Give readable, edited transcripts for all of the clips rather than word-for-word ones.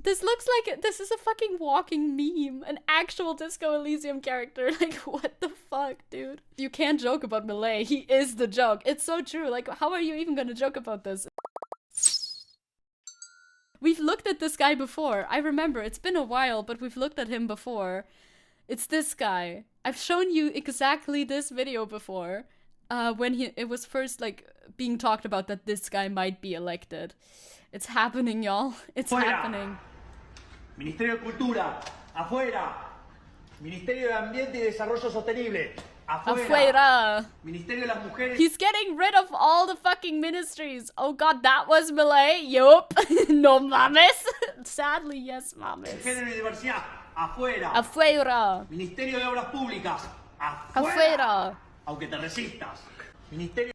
This looks like this is a fucking walking meme, an actual Disco Elysium character. Like, what the fuck, dude? You can't joke about Milei. He is the joke. It's so true. Like, how are you even gonna joke about this? We've looked at this guy before. I remember, it's been a while, but we've looked at him before. It's this guy. I've shown you exactly this video before. When it was first, like, being talked about that this guy might be elected. It's happening, y'all. It's happening. Ministerio de Cultura, afuera. Ministerio de Ambiente y Desarrollo Sostenible, afuera. Ministerio de las Mujeres. He's getting rid of all the fucking ministries. Oh god, that was Milei. Yup. No mames. Sadly, yes, mames. Género y diversidad, afuera. Afuera. Ministerio de Obras Públicas, afuera. Aunque te resistas. Ministerio.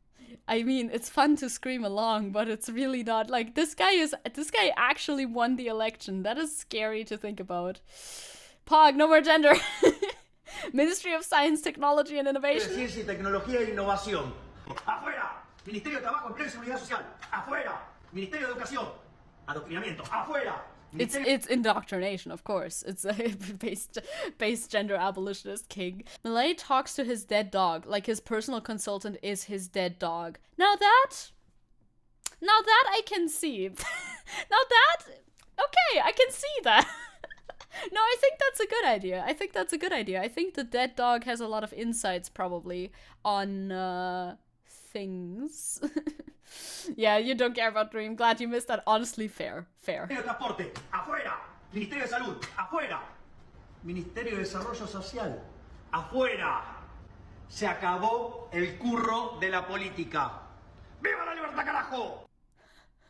I mean, it's fun to scream along, but it's really not. Like, this guy actually won the election. That is scary to think about. Pog, no more gender. Ministry of Science, Technology and Innovation. Ciencia y Tecnología e Innovación. Afuera. Ministerio de Trabajo, Empleo y Seguridad Social. Afuera. Ministerio de Educación. Adoctrinamiento. Afuera. It's indoctrination, of course. It's a base gender abolitionist king. Milei talks to his dead dog, like his personal consultant is his dead dog. Now that I can see. Okay, I can see that. No, I think that's a good idea. I think the dead dog has a lot of insights, probably, on, things. Yeah, you don't care about Dream. Glad you missed that. Honestly, fair. Ministerio de Transporte, afuera. Ministerio de Salud, afuera. Ministerio de Desarrollo Social, afuera. Se acabó el curro de la política. ¡Viva la libertad, carajo!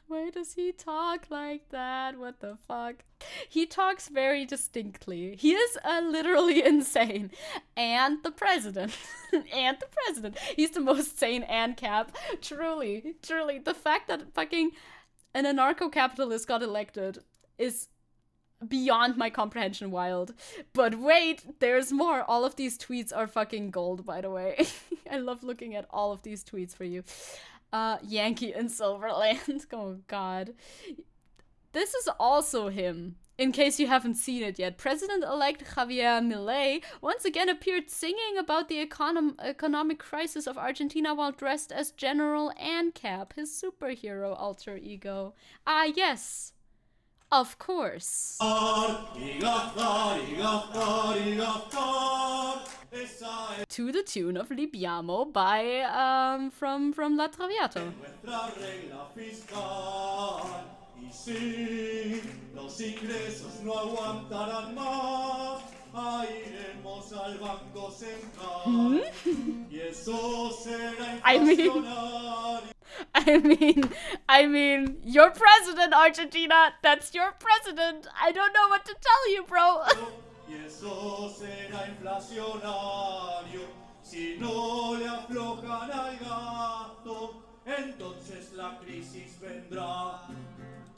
Why does he talk like that? What the fuck? He talks very distinctly. He is literally insane. And the president. And the president. He's the most sane ancap. Truly. The fact that fucking an anarcho-capitalist got elected is beyond my comprehension wild. But wait, there's more. All of these tweets are fucking gold, by the way. I love looking at all of these tweets for you. Yankee in Silverland. Oh god. This is also him. In case you haven't seen it yet, President-elect Javier Milei once again appeared singing about the economic crisis of Argentina while dressed as General ANCAP, his superhero alter ego. Ah, yes. Of course. To the tune of Libiamo by, from La Traviata. Y sí, los ingresos no aguantarán más, iremos al Banco Central, y eso será inflacionario. I mean, your president, Argentina, that's your president. I don't know what to tell you, bro. Y eso será inflacionario, si no le aflojan al gato, entonces la crisis vendrá.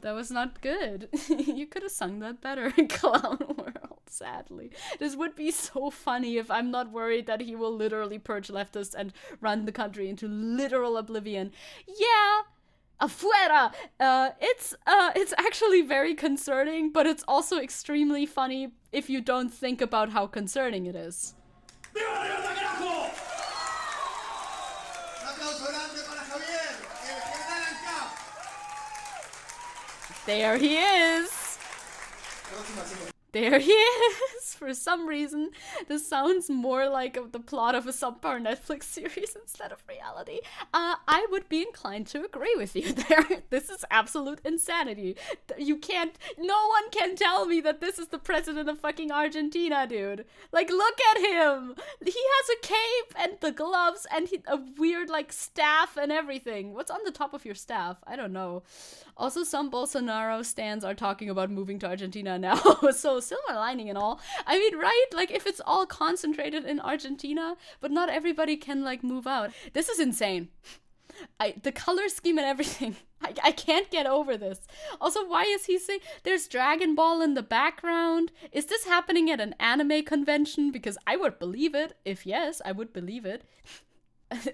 That was not good. You could have sung that better in Clown World, sadly. This would be so funny if I'm not worried that he will literally purge leftists and run the country into literal oblivion. Yeah, afuera! It's actually very concerning, but it's also extremely funny if you don't think about how concerning it is. ¡Viva la libertad, carajo! Un aplauso grande para Javier, el general ancap. There he is! There he is! For some reason, this sounds more like the plot of a subpar Netflix series instead of reality. I would be inclined to agree with you there. This is absolute insanity. No one can tell me that this is the president of fucking Argentina, dude. Like, look at him! He has a cape and the gloves and a weird, like, staff and everything. What's on the top of your staff? I don't know. Also, some Bolsonaro stans are talking about moving to Argentina now, so silver lining and all. I mean, right? Like, if it's all concentrated in Argentina, but not everybody can, like, move out. This is insane. The color scheme and everything. I can't get over this. Also, why is he saying there's Dragon Ball in the background? Is this happening at an anime convention? Because I would believe it. If yes, I would believe it.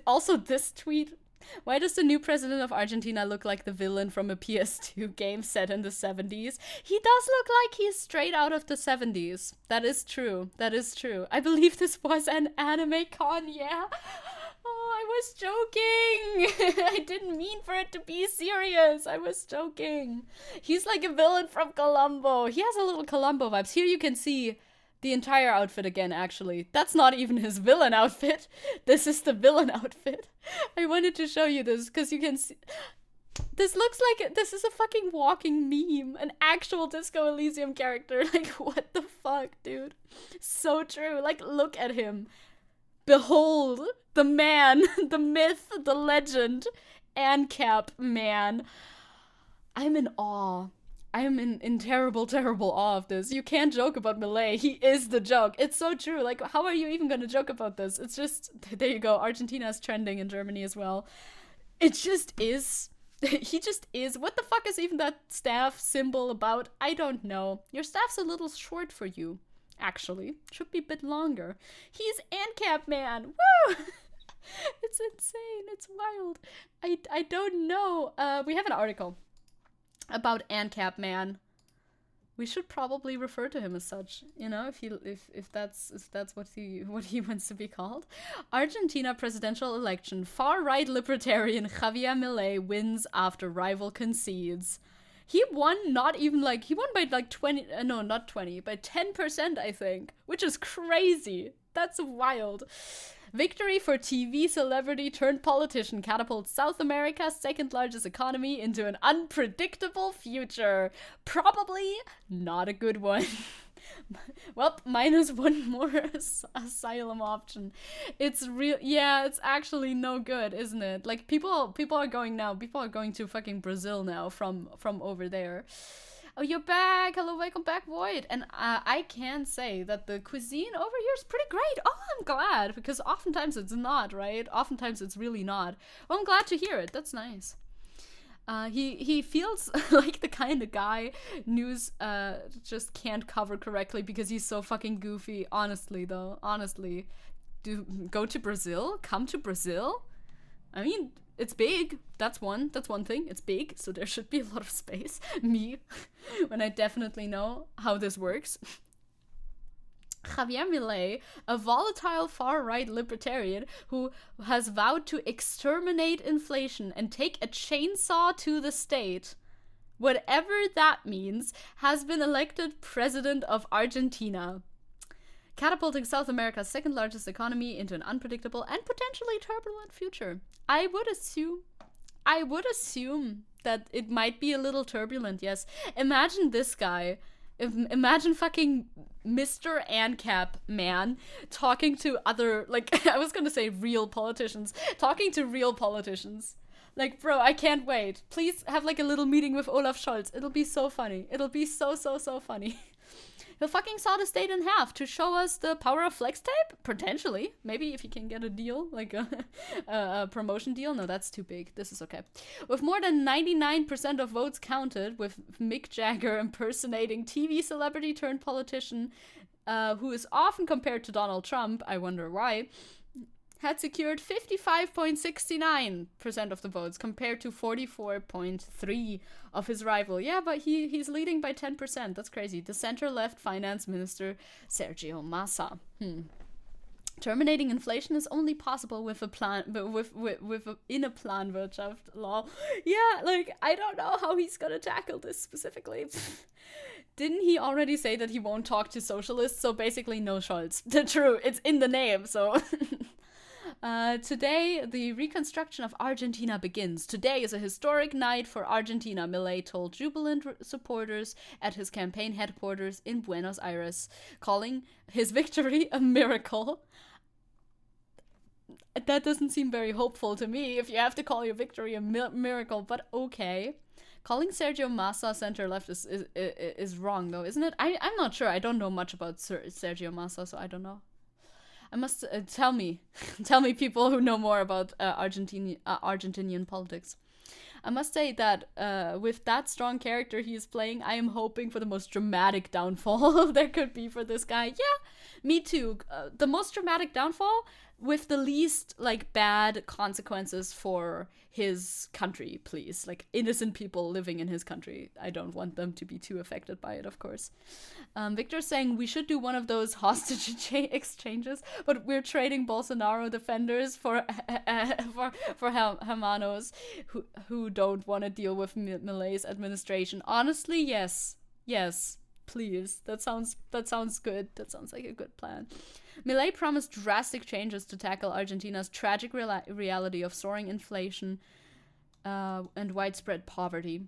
Also, this tweet. Why does the new president of Argentina look like the villain from a PS2 game set in the 70s? He does look like he's straight out of the 70s. That is true. That is true. I believe this was an anime con, yeah? Oh, I was joking. I didn't mean for it to be serious. I was joking. He's like a villain from Columbo. He has a little Columbo vibes. Here you can see the entire outfit again, actually. That's not even his villain outfit. This is the villain outfit. I wanted to show you this because you can see... This looks like... This is a fucking walking meme. An actual Disco Elysium character. Like, what the fuck, dude? So true. Like, look at him. Behold, the man, the myth, the legend, ancap man. I'm in awe. I am in terrible, terrible awe of this. You can't joke about Milei. He is the joke. It's so true. Like, how are you even going to joke about this? It's just, there you go. Argentina is trending in Germany as well. It just is. He just is. What the fuck is even that staff symbol about? I don't know. Your staff's a little short for you. Actually, should be a bit longer. He's ancap man. Woo! It's insane. It's wild. I don't know. We have an article about ancap man. We should probably refer to him as such. You know, if that's what he wants to be called. Argentina presidential election. Far-right libertarian Javier Milei wins after rival concedes. He won not even like, he won by like 20, no, not 20, by 10%, I think, which is crazy. That's wild. Victory for TV celebrity turned politician catapults South America's second largest economy into an unpredictable future. Probably not a good one. Well, minus one more asylum option. It's real. Yeah, it's actually no good, isn't it? Like, people are going now. People are going to fucking Brazil now from over there. Oh, you're back. Hello, welcome back, Void. And I can say that the cuisine over here is pretty great. Oh, I'm glad, because oftentimes it's not, right? Oftentimes it's really not. Well, I'm glad to hear it. That's nice. He feels like the kind of guy news just can't cover correctly because he's so fucking goofy. Honestly, though. Honestly. Go to Brazil? Come to Brazil? I mean, it's big. That's one thing. It's big, so there should be a lot of space. Me, when I definitely know how this works. Javier Milei, a volatile far-right libertarian who has vowed to exterminate inflation and take a chainsaw to the state, whatever that means, has been elected president of Argentina, catapulting South America's second largest economy into an unpredictable and potentially turbulent future. I would assume that it might be a little turbulent, yes. Imagine this guy. Imagine fucking Mr. ancap man talking to other, like, I was gonna say real politicians, talking to real politicians. Like, bro, I can't wait. Please have like a little meeting with Olaf Scholz. It'll be so funny. It'll be so funny. He'll fucking saw the state in half to show us the power of flex tape? Potentially. Maybe if he can get a deal, like a promotion deal. No, that's too big. This is okay. With more than 99% of votes counted, with Mick Jagger impersonating TV celebrity turned politician, who is often compared to Donald Trump, I wonder why, had secured 55.69% of the votes compared to 44.3% of his rival. Yeah, but he's leading by 10%. That's crazy. The center-left finance minister, Sergio Massa. Terminating inflation is only possible with a plan, but in a Planwirtschaft law. Yeah, like, I don't know how he's gonna tackle this specifically. Didn't he already say that he won't talk to socialists? So basically no Scholz. True, it's in the name, so... Today, the reconstruction of Argentina begins. Today is a historic night for Argentina, Milei told jubilant supporters at his campaign headquarters in Buenos Aires, calling his victory a miracle. That doesn't seem very hopeful to me if you have to call your victory a miracle, but okay. Calling Sergio Massa center-left is wrong, though, isn't it? I'm not sure. I don't know much about Sergio Massa, so I don't know. I must tell me people who know more about Argentinian politics. I must say that with that strong character he is playing, I am hoping for the most dramatic downfall there could be for this guy. Yeah, me too. The most dramatic downfall, with the least like bad consequences for his country, please. Like innocent people living in his country. I don't want them to be too affected by it, of course. Victor's saying we should do one of those hostage exchanges, but we're trading Bolsonaro defenders for Hermanos who don't want to deal with Milei's administration. Honestly, yes, please. That sounds good. That sounds like a good plan. Milei promised drastic changes to tackle Argentina's tragic reality of soaring inflation and widespread poverty.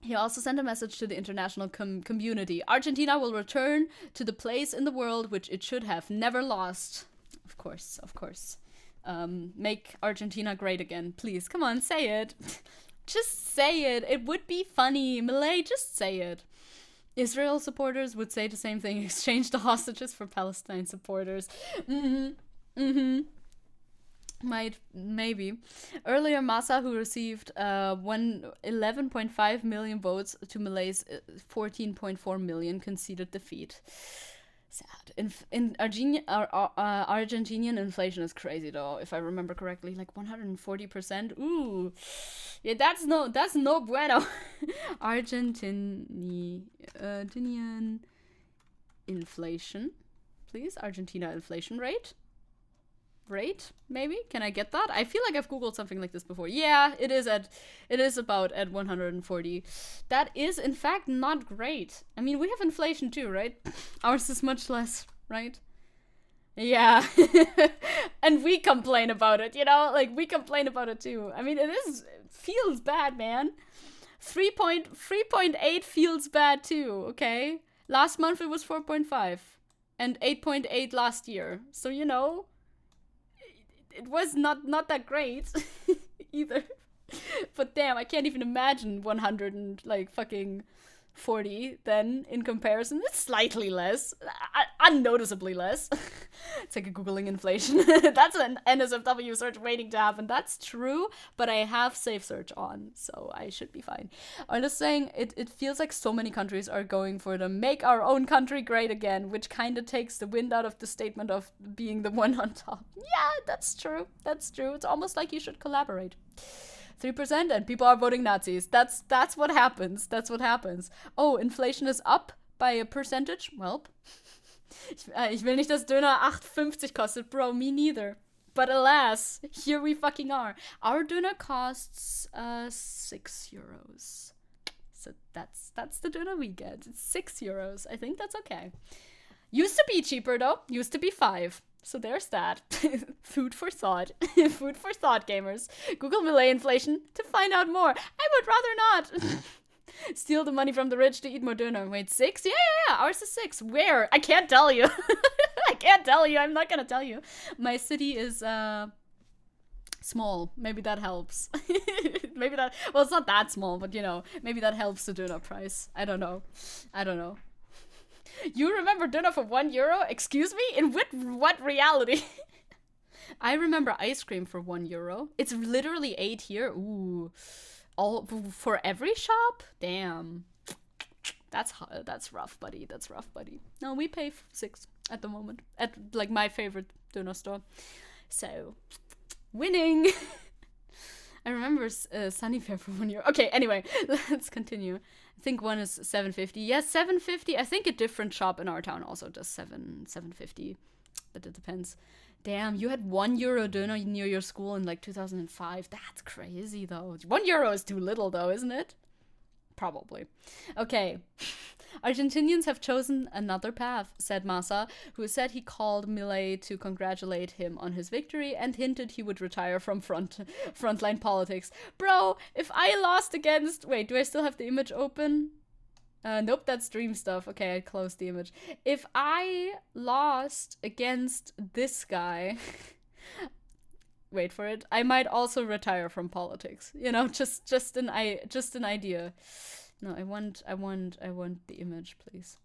He also sent a message to the international community. Argentina will return to the place in the world which it should have never lost. Of course. Make Argentina great again. Please, come on, say it. Just say it. It would be funny. Milei, just say it. Israel supporters would say the same thing. Exchange the hostages for Palestine supporters. Maybe. Earlier, Massa, who received 11.5 million votes to Milei's 14.4 million, conceded defeat. Sad. In Argentinian inflation is crazy though, if I remember correctly, like 140%. Ooh, yeah, that's no bueno. Argentinian inflation, please. Argentina inflation rate, maybe. Can I get that? I feel like I've googled something like this before. Yeah, it is about at 140. That is in fact not great. I mean, we have inflation too, right? Ours is much less, right? Yeah. And we complain about it, like we complain about it too. I mean, it feels bad, man. 3.8 feels bad too, okay? Last month it was 4.5 and 8.8 last year. So, it was not that great either. But damn, I can't even imagine 100 and like fucking 40 then in comparison. It's slightly less, unnoticeably less. It's like a Googling inflation. That's an NSFW search waiting to happen. That's true, but I have safe search on, so I should be fine. I'm just saying it feels like so many countries are going for the make our own country great again, which kind of takes the wind out of the statement of being the one on top. Yeah, that's true. It's almost like you should collaborate. 3% and people are voting Nazis. That's what happens. Oh, inflation is up by a percentage? Well, ich will nicht, dass Döner 8,50 kostet. Bro, me neither. But alas, here we fucking are. Our Döner costs 6 euros. So that's the Döner we get. It's 6 euros. I think that's okay. Used to be cheaper though. Used to be 5. So there's that. Food for thought. Food for thought, gamers. Google Milei inflation to find out more. I would rather not. Steal the money from the rich to eat more Döner. Wait, 6? Yeah. Ours is 6. Where? I can't tell you. I'm not gonna tell you. My city is small. Maybe that helps. Well, it's not that small, but maybe that helps the Döner price. I don't know. You remember Döner for €1? Excuse me? In what reality? I remember ice cream for €1. It's literally 8 here. Ooh. All for every shop? Damn. That's rough, buddy. That's rough, buddy. No, we pay 6 at the moment. At like my favorite Döner store. So, winning. I remember Sunnyfair for €1. Okay, anyway, let's continue. I think one is 750. Yes, 750. I think a different shop in our town also does 750. But it depends. Damn, you had €1 Döner near your school in like 2005. That's crazy though. €1 is too little though, isn't it? Probably. Okay. Argentinians have chosen another path, said Massa, who said he called Milei to congratulate him on his victory and hinted he would retire from frontline politics. Bro, if I lost against... Wait, do I still have the image open? Nope, that's dream stuff. Okay, I closed the image. If I lost against this guy... Wait for it. I might also retire from politics. Just an idea. No, I want the image, please.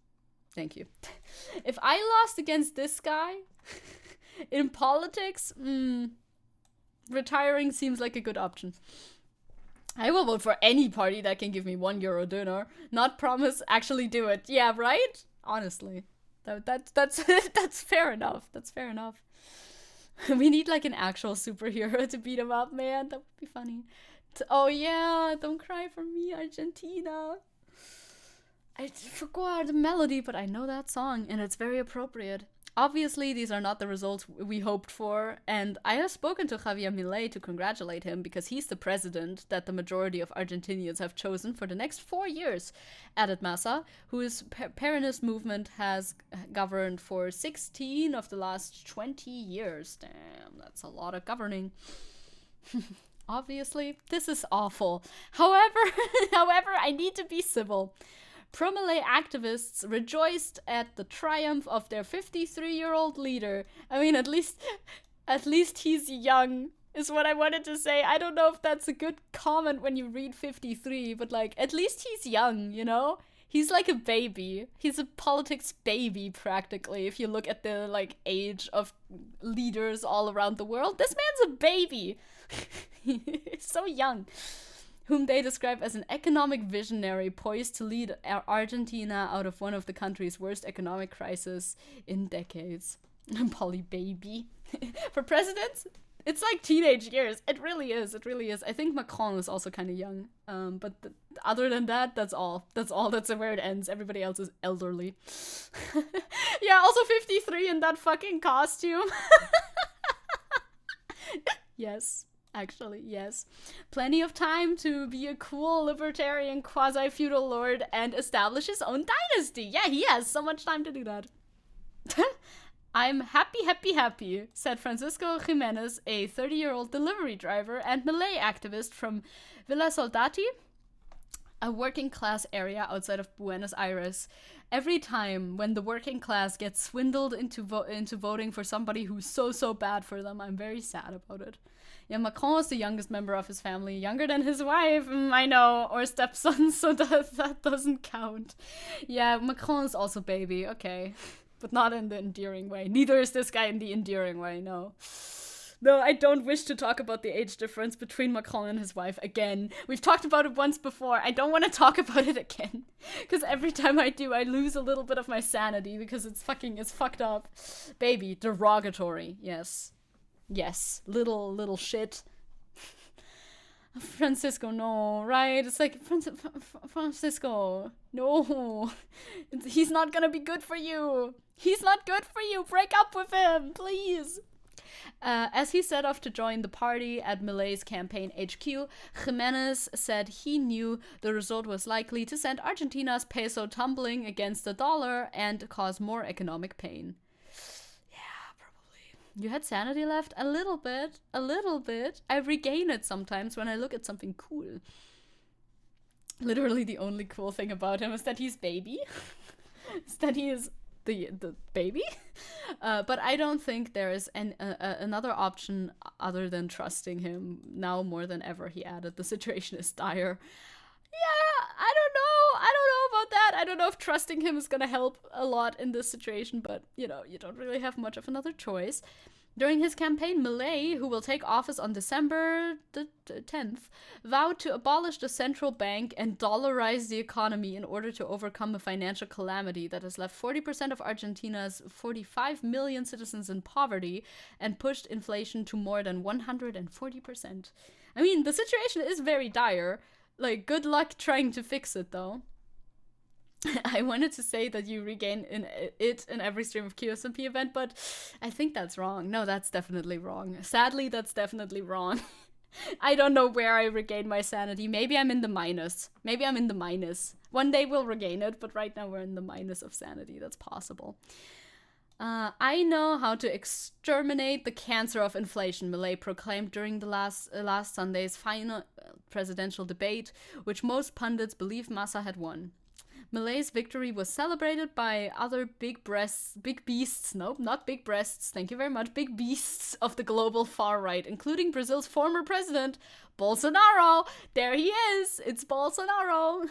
Thank you. If I lost against this guy in politics, retiring seems like a good option. I will vote for any party that can give me €1 Döner. Not promise, actually do it. Yeah, right? Honestly. That's fair enough. That's fair enough. We need like an actual superhero to beat him up, man. That would be funny. Oh yeah, don't cry for me, Argentina. I forgot the melody, but I know that song, and it's very appropriate. Obviously, these are not the results we hoped for, and I have spoken to Javier Milei to congratulate him because he's the president that the majority of Argentinians have chosen for the next 4 years, added Massa, whose Peronist movement has governed for 16 of the last 20 years. Damn, that's a lot of governing. Obviously, this is awful. However, I need to be civil. Pro-Milei activists rejoiced at the triumph of their 53-year-old leader. I mean, at least he's young, is what I wanted to say. I don't know if that's a good comment when you read 53, but like, at least he's young, you know? He's like a baby. He's a politics baby, practically, if you look at the, like, age of leaders all around the world. This man's a baby. He's so young. Whom they describe as an economic visionary poised to lead Argentina out of one of the country's worst economic crises in decades. Polly baby. For presidents, it's like teenage years. It really is. I think Macron is also kind of young. But other than that, that's all. That's where it ends. Everybody else is elderly. Yeah, also 53 in that fucking costume. Yes. Actually, yes. Plenty of time to be a cool libertarian quasi-feudal lord and establish his own dynasty. Yeah, he has so much time to do that. I'm happy, said Francisco Jimenez, a 30-year-old delivery driver and Malay activist from Villa Soldati, a working-class area outside of Buenos Aires. Every time when the working class gets swindled into voting for somebody who's so bad for them, I'm very sad about it. Yeah, Macron is the youngest member of his family, younger than his wife, I know, or stepson, so that doesn't count. Yeah, Macron is also baby, okay. But not in the endearing way. Neither is this guy in the endearing way, no. No, I don't wish to talk about the age difference between Macron and his wife again. We've talked about it once before. I don't want to talk about it again. Because every time I do, I lose a little bit of my sanity because it's fucked up. Baby, derogatory, yes. Yes, little shit. Francisco, no, right? It's like, Francisco, no. He's not gonna be good for you. He's not good for you. Break up with him, please. As he set off to join the party at Milei's campaign HQ, Jimenez said he knew the result was likely to send Argentina's peso tumbling against the dollar and cause more economic pain. You had sanity left? A little bit. I regain it sometimes when I look at something cool. Literally the only cool thing about him is that he's baby. Is that he is the baby. But I don't think there is another option other than trusting him. Now more than ever, he added. The situation is dire. Yeah, I don't know about that. I don't know if trusting him is gonna help a lot in this situation, but, you know, you don't really have much of another choice. During his campaign, Milei, who will take office on December the 10th, vowed to abolish the central bank and dollarize the economy in order to overcome a financial calamity that has left 40% of Argentina's 45 million citizens in poverty and pushed inflation to more than 140%. I mean, the situation is very dire. Like, good luck trying to fix it, though. I wanted to say that you regain in every stream of QSMP event, but I think that's wrong. No, that's definitely wrong. Sadly, that's definitely wrong. I don't know where I regain my sanity. Maybe I'm in the minus. One day we'll regain it, but right now we're in the minus of sanity. That's possible. I know how to exterminate the cancer of inflation, Milei proclaimed during the last Sunday's final presidential debate, which most pundits believe Massa had won. Milei's victory was celebrated by other big beasts, thank you very much, big beasts of the global far right, including Brazil's former president, Bolsonaro. There he is, it's Bolsonaro.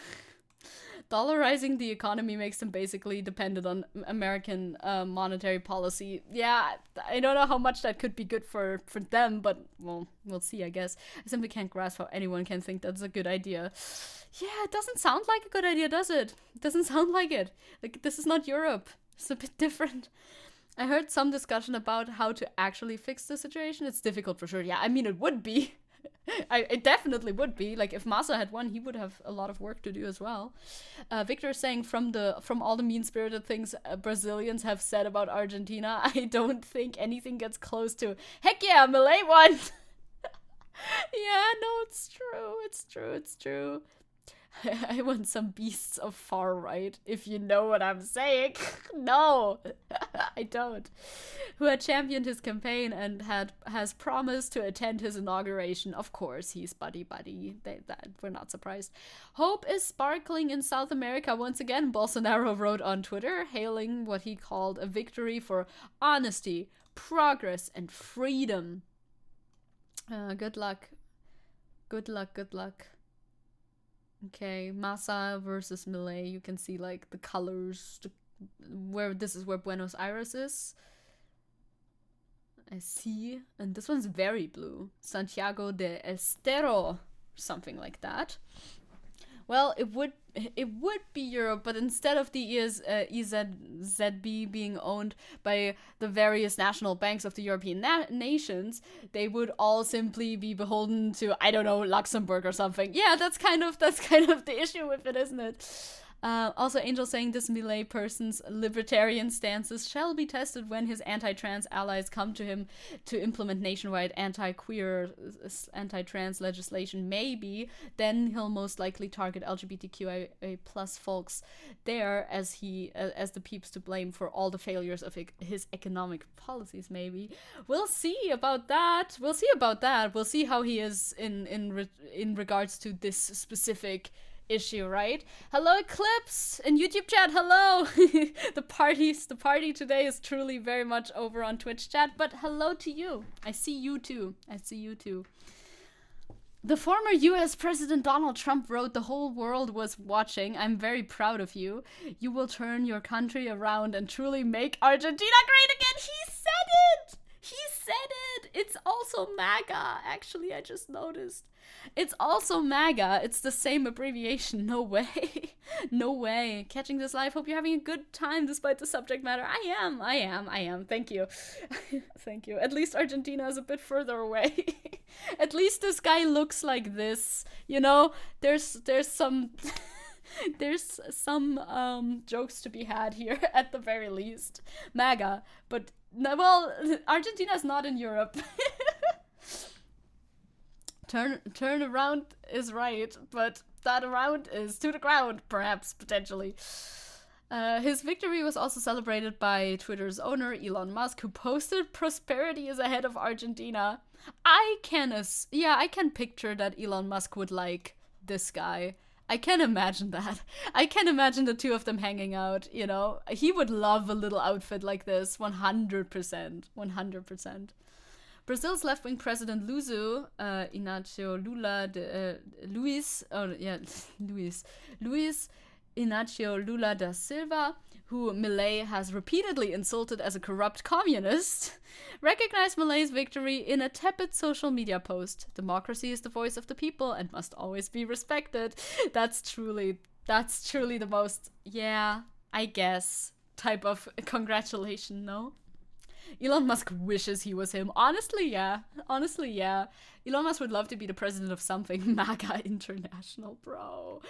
Dollarizing the economy makes them basically dependent on American monetary policy. Yeah, I don't know how much that could be good for them, but, well, we'll see, I guess. I simply can't grasp how anyone can think that's a good idea. Yeah, it doesn't sound like a good idea, does it? It doesn't sound like it. Like, this is not Europe. It's a bit different. I heard some discussion about how to actually fix the situation. It's difficult for sure. Yeah, I mean, it would be. It definitely would be. Like, if Massa had won, he would have a lot of work to do as well. Victor is saying, from all the mean-spirited things Brazilians have said about Argentina, I don't think anything gets close to, heck yeah, Milei won! Yeah, no, it's true. I want some beasts of far right, if you know what I'm saying. No, I don't. Who had championed his campaign and has promised to attend his inauguration. Of course, he's buddy. We're not surprised. Hope is sparkling in South America once again, Bolsonaro wrote on Twitter, hailing what he called a victory for honesty, progress, and freedom. Good luck. Okay, Massa versus Milei. You can see like the colors. Where Buenos Aires is. I see, and this one's very blue. Santiago de Estero, something like that. Well, it would be Europe, but instead of the EZB being owned by the various national banks of the European nations, they would all simply be beholden to, I don't know, Luxembourg or something. Yeah, that's kind of the issue with it, isn't it? Also, Angel saying this Milei person's libertarian stances shall be tested when his anti-trans allies come to him to implement nationwide anti-queer, anti-trans legislation. Maybe then he'll most likely target LGBTQIA plus folks there as the peeps to blame for all the failures of his economic policies. Maybe we'll see about that. We'll see how he is in regards to this specific issue, right? Hello, Eclipse in YouTube chat. Hello. The party today is truly very much over on Twitch chat, but hello to you. I see you too. The former US President Donald Trump wrote, "The whole world was watching. I'm very proud of you. You will turn your country around and truly make Argentina great again." He said it. It's also MAGA. Actually, I just noticed. It's also MAGA. It's the same abbreviation. No way. No way. Catching this live. Hope you're having a good time despite the subject matter. I am. Thank you. Thank you. At least Argentina is a bit further away. At least this guy looks like this. You know, there's some there's some jokes to be had here at the very least. MAGA. But no, well, Argentina's not in Europe. Turn around is right, but that around is to the ground, perhaps, potentially. His victory was also celebrated by Twitter's owner, Elon Musk, who posted prosperity is ahead of Argentina. I can picture that Elon Musk would like this guy. I can imagine that. I can imagine the two of them hanging out, you know. He would love a little outfit like this, 100%. 100%. Brazil's left-wing president Inácio Luiz Inácio Lula da Silva, who Milei has repeatedly insulted as a corrupt communist, recognized Milei's victory in a tepid social media post. Democracy is the voice of the people and must always be respected. That's truly the most, yeah, I guess, type of congratulation, no? Elon Musk wishes he was him. Honestly, yeah. Elon Musk would love to be the president of something. MAGA International, bro.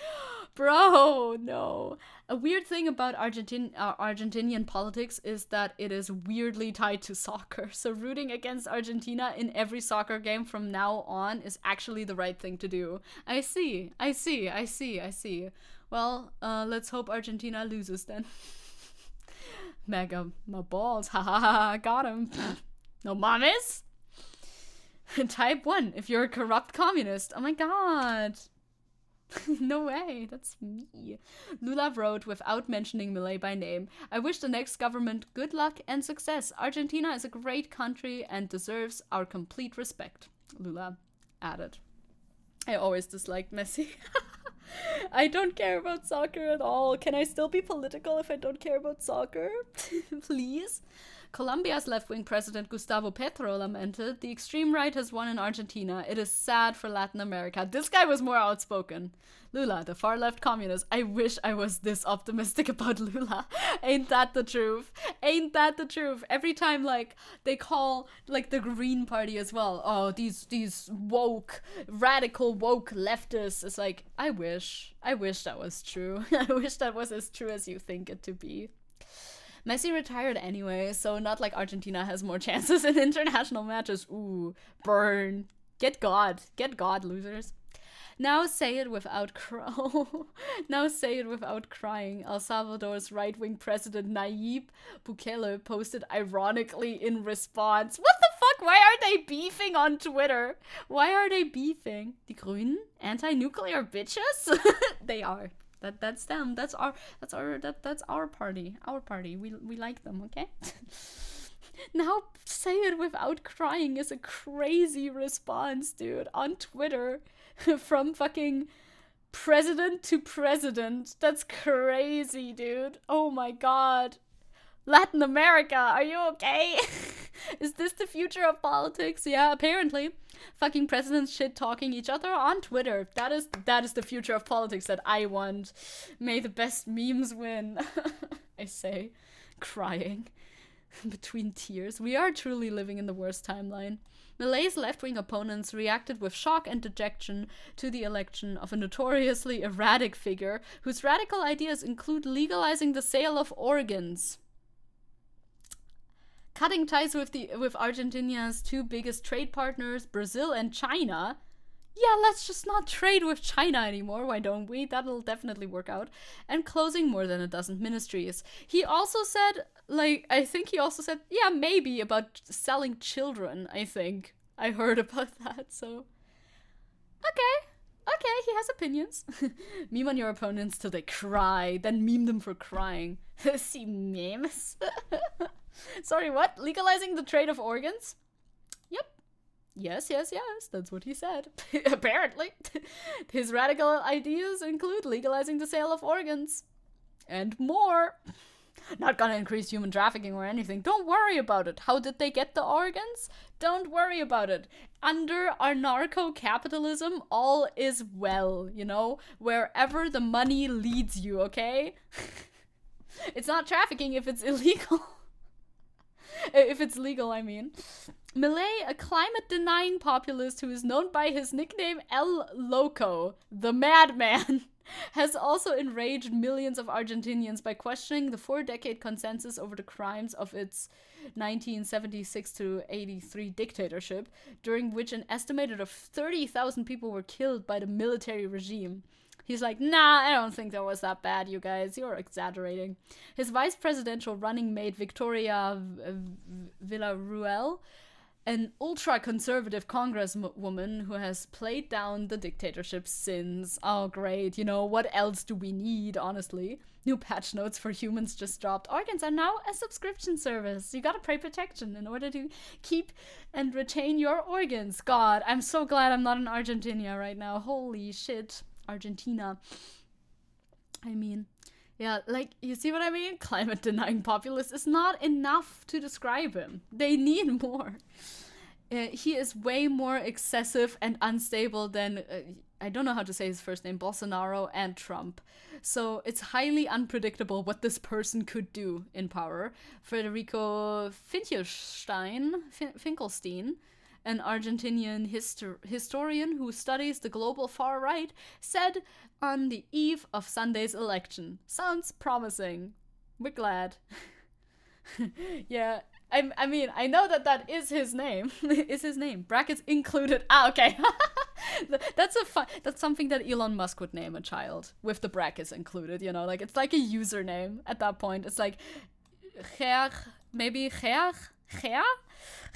Bro, no. A weird thing about Argentinian politics is that it is weirdly tied to soccer. So rooting against Argentina in every soccer game from now on is actually the right thing to do. I see. Well, let's hope Argentina loses then. MAGA, my balls, ha ha ha, got him. No mames? Type 1, if you're a corrupt communist. Oh my god. No way, that's me. Lula wrote, without mentioning Milei by name, "I wish the next government good luck and success. Argentina is a great country and deserves our complete respect." Lula added. I always disliked Messi. I don't care about soccer at all. Can I still be political if I don't care about soccer? Please? Colombia's left-wing president Gustavo Petro lamented, "The extreme right has won in Argentina. It is sad for Latin America." This guy was more outspoken. Lula, the far-left communist. I wish I was this optimistic about Lula. Ain't that the truth? Ain't that the truth? Every time, like, they call, like, the Green Party as well, oh, these woke, radical woke leftists. It's like, I wish that was true. I wish that was as true as you think it to be. Messi retired anyway, so not like Argentina has more chances in international matches. Ooh, burn. Get God, losers. Now say it without Now say it without crying. El Salvador's right-wing president Nayib Bukele posted ironically in response. What the fuck? Why are they beefing on Twitter? Why are they beefing? Die Grünen? Anti-nuclear bitches? They are. That's them. That's our party. Our party. We like them, okay? Now say it without crying is a crazy response, dude, on Twitter. From fucking president to president. That's crazy, dude. Oh my god. Latin America, are you okay? Is this the future of politics? Yeah, apparently. Fucking presidents shit talking each other on Twitter. That is the future of politics that I want. May the best memes win. I say, crying between tears. We are truly living in the worst timeline. Milei's left-wing opponents reacted with shock and dejection to the election of a notoriously erratic figure whose radical ideas include legalizing the sale of organs, cutting ties with Argentina's two biggest trade partners, Brazil and China. Yeah, let's just not trade with China anymore, why don't we? That'll definitely work out. And closing more than a dozen ministries. He also said, yeah, maybe about selling children, I think. I heard about that, so. Okay, he has opinions. Meme on your opponents till they cry, then meme them for crying. See memes? Sorry, what? Legalizing the trade of organs? Yep. Yes, that's what he said. Apparently. His radical ideas include legalizing the sale of organs. And more. Not gonna increase human trafficking or anything. Don't worry about it. How did they get the organs? Don't worry about it. Under anarcho-capitalism, all is well, you know? Wherever the money leads you, okay? It's not trafficking if it's illegal. If it's legal, I mean. Milei, a climate-denying populist who is known by his nickname El Loco, the Madman, has also enraged millions of Argentinians by questioning the 4-decade consensus over the crimes of its 1976 to 83 dictatorship, during which an estimated of 30,000 people were killed by the military regime. He's like, nah, I don't think that was that bad, you guys. You're exaggerating. His vice presidential running mate, Victoria Villarruel, an ultra-conservative congresswoman who has played down the dictatorship's sins. Oh, great. You know, what else do we need, honestly? New patch notes for humans just dropped. Organs are now a subscription service. You gotta pay protection in order to keep and retain your organs. God, I'm so glad I'm not in Argentina right now. Holy shit. Argentina. I mean, yeah, like, you see what I mean? Climate-denying populist is not enough to describe him. They need more. He is way more excessive and unstable than, I don't know how to say his first name, Bolsonaro and Trump. So it's highly unpredictable what this person could do in power. Federico Finkelstein, an Argentinian historian who studies the global far right, said on the eve of Sunday's election. Sounds promising. We're glad. Yeah, I mean, I know that is his name. Is his name. Brackets included. Ah, okay. That's something that Elon Musk would name a child, with the brackets included, you know? Like, it's like a username at that point. It's like, maybe Ger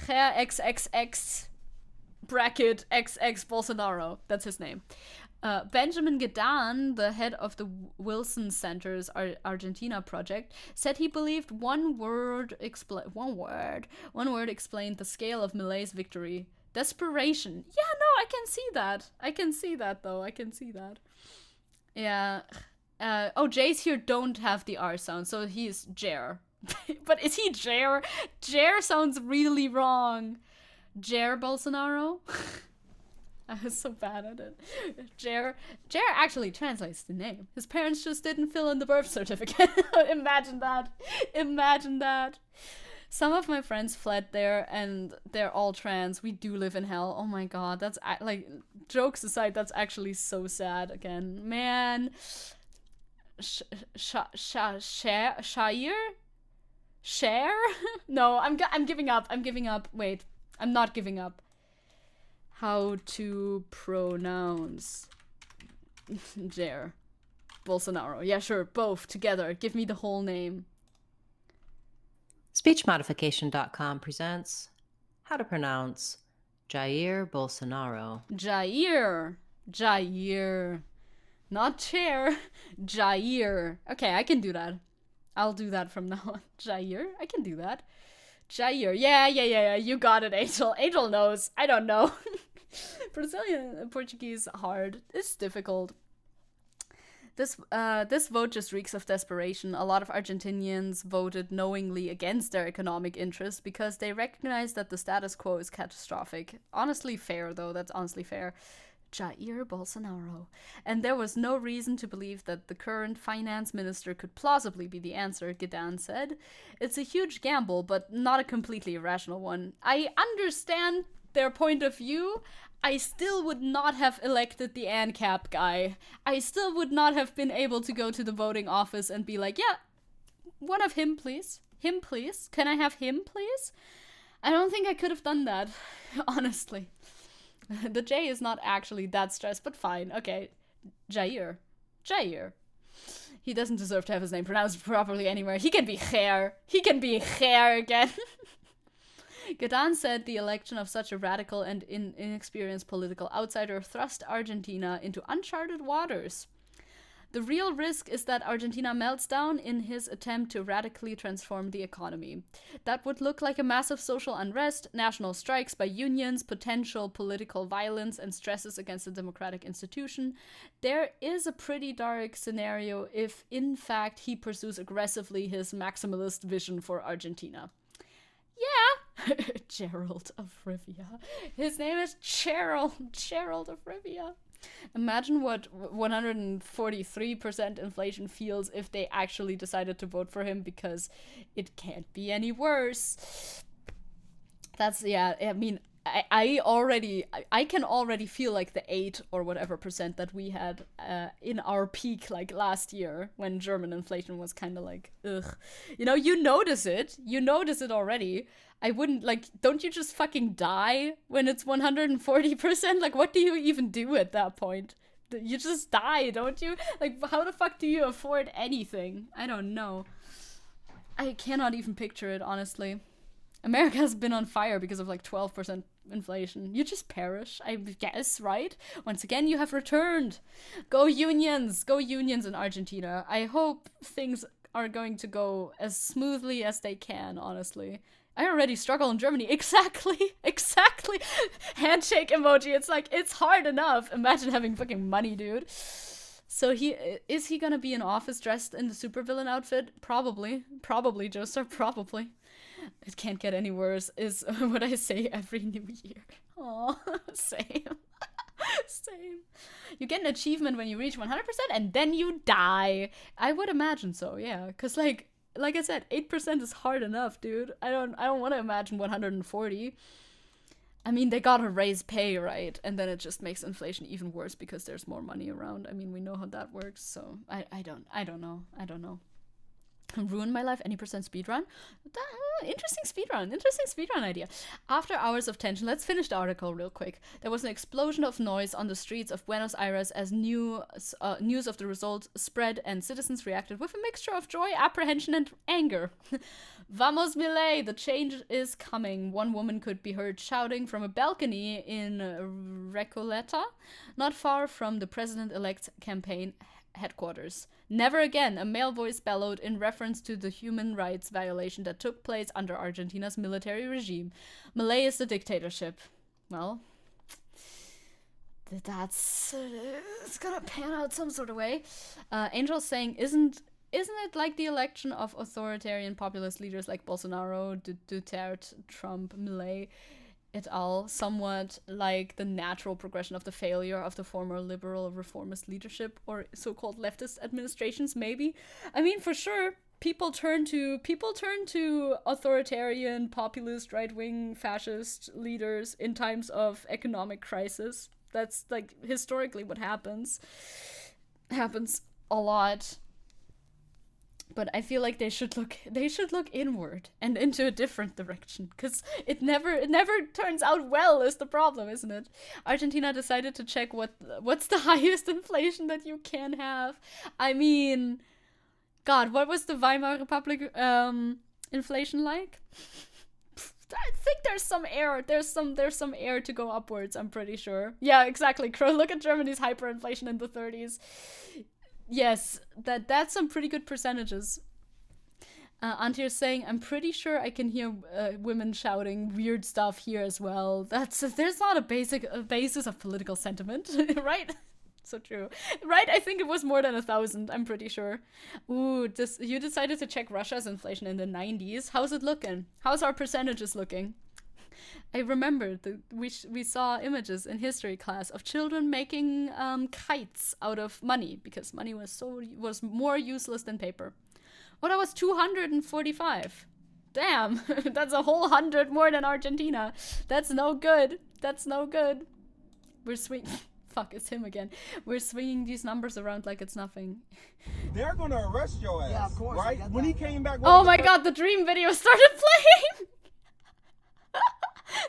XXX bracket XX Bolsonaro. That's his name. Benjamin Gedan, the head of the Wilson Center's Argentina project, said he believed one word explained the scale of Milei's victory. Desperation. Yeah, no, I can see that. I can see that. Yeah. J's here don't have the R sound, so he's Jer. But is he Jair? Jair sounds really wrong. Jair Bolsonaro? I was so bad at it. Jair actually translates the name. His parents just didn't fill in the birth certificate. Imagine that. Imagine that. Some of my friends fled there and they're all trans. We do live in hell. Oh my god, that's like, jokes aside, that's actually so sad again. Man. Shair? Share? No, I'm giving up. I'm giving up. Wait, I'm not giving up. How to pronounce Jair Bolsonaro. Yeah, sure, both together. Give me the whole name. Speechmodification.com presents How to Pronounce Jair Bolsonaro. Jair. Not chair. Jair. Okay, I can do that. I'll do that from now on. Jair? I can do that. Jair. Yeah. You got it, Angel. Angel knows. I don't know. Brazilian Portuguese hard. It's difficult. This vote just reeks of desperation. A lot of Argentinians voted knowingly against their economic interests because they recognize that the status quo is catastrophic. Honestly fair, though. That's honestly fair. Jair Bolsonaro. And there was no reason to believe that the current finance minister could plausibly be the answer, Gedan said. It's a huge gamble, but not a completely irrational one. I understand their point of view. I still would not have elected the ancap guy. I still would not have been able to go to the voting office and be like, yeah, one of him, please. Him, please. Can I have him, please? I don't think I could have done that, honestly. The J is not actually that stressed, but fine. Okay. Jair. He doesn't deserve to have his name pronounced properly anywhere. He can be Jair. He can be Jair again. Gedan said the election of such a radical and inexperienced political outsider thrust Argentina into uncharted waters. The real risk is that Argentina melts down in his attempt to radically transform the economy. That would look like a massive social unrest, national strikes by unions, potential political violence, and stresses against the democratic institution. There is a pretty dark scenario if, in fact, he pursues aggressively his maximalist vision for Argentina. Yeah, Gerald of Rivia. His name is Gerald of Rivia. Imagine what 143% inflation feels if they actually decided to vote for him, because it can't be any worse. That's, yeah, I mean, I can already feel like the 8 or whatever percent that we had in our peak like last year when German inflation was kind of like, ugh. You notice it already. I wouldn't, like, don't you just fucking die when it's 140%? Like, what do you even do at that point? You just die, don't you? Like, how the fuck do you afford anything? I don't know. I cannot even picture it, honestly. America has been on fire because of like 12% inflation. You just perish, I guess, right? Once again, you have returned. Go unions in Argentina. I hope things are going to go as smoothly as they can, honestly. I already struggle in Germany. Exactly. Handshake emoji. It's like, it's hard enough. Imagine having fucking money, dude. So is he gonna be in office dressed in the supervillain outfit? Probably, Joseph, probably. It can't get any worse, is what I say every new year. Aw, same. You get an achievement when you reach 100% and then you die. I would imagine so, yeah. Because like I said, 8% is hard enough, dude. I don't want to imagine 140. I mean, they gotta raise pay, right? And then it just makes inflation even worse because there's more money around. I mean, we know how that works, so I don't know. Ruin my life, any percent speedrun? Interesting speedrun idea. After hours of tension, let's finish the article real quick. There was an explosion of noise on the streets of Buenos Aires as news of the result spread and citizens reacted with a mixture of joy, apprehension, and anger. Vamos Milei, the change is coming. One woman could be heard shouting from a balcony in Recoleta, not far from the president-elect's campaign headquarters. Never again, a male voice bellowed in reference to the human rights violation that took place under Argentina's military regime. Milei is the dictatorship. Well, it's gonna pan out some sort of way. Angel saying, isn't isn't it like the election of authoritarian populist leaders like Bolsonaro, Duterte, Trump, Milei, et al. Somewhat like the natural progression of the failure of the former liberal reformist leadership or so-called leftist administrations? Maybe. I mean, for sure, people turn to authoritarian, populist, right-wing, fascist leaders in times of economic crisis. That's like historically what happens a lot. But I feel like they should look inward and into a different direction, because it never turns out well is the problem, isn't it? Argentina decided to check what's the highest inflation that you can have. I mean, God, what was the Weimar Republic inflation like? I think there's some air. There's some air to go upwards, I'm pretty sure. Yeah, exactly. Look at Germany's hyperinflation in the 30s. Yes, that's some pretty good percentages. Antje is saying, I'm pretty sure I can hear women shouting weird stuff here as well. There's not a basis of political sentiment, right? So true. Right, I think it was more than 1,000, I'm pretty sure. Ooh, you decided to check Russia's inflation in the 90s. How's it looking? How's our percentages looking? I remember we saw images in history class of children making kites out of money, because money was more useless than paper. Oh, that was 245. Damn, that's a whole 100 more than Argentina. That's no good. We're swinging. Fuck, it's him again. We're swinging these numbers around like it's nothing. They're gonna arrest your ass. Yeah, of course. Right? When he came back. Oh my God, the dream video started playing.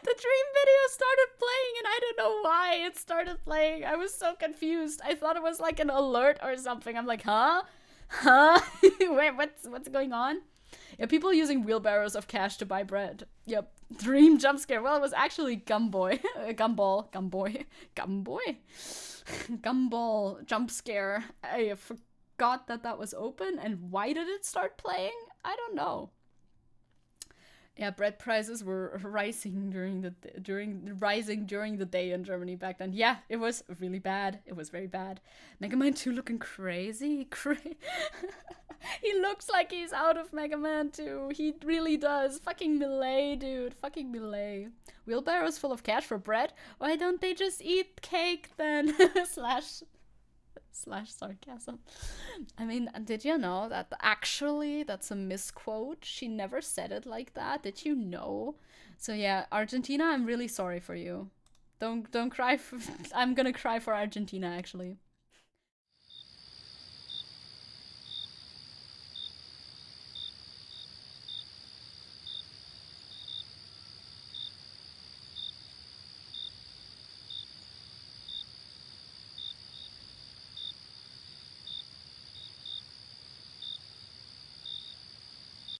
The dream video started playing, and I don't know why it started playing. I was so confused. I thought it was like an alert or something. I'm like, huh? Wait, what's going on? Yeah, people using wheelbarrows of cash to buy bread. Yep. Dream jump scare. Well, it was actually Gumball jump scare. I forgot that was open, and why did it start playing? I don't know. Yeah, bread prices were rising during the day in Germany back then. Yeah, it was really bad. It was very bad. Mega Man 2 looking crazy. He looks like he's out of Mega Man 2. He really does. Fucking Milei, dude. Fucking Milei. Wheelbarrows full of cash for bread? Why don't they just eat cake then? slash sarcasm. I mean, did you know that actually that's a misquote? She never said it like that. Did you know? So yeah, Argentina, I'm really sorry for you. Don't cry. I'm gonna cry for Argentina, actually.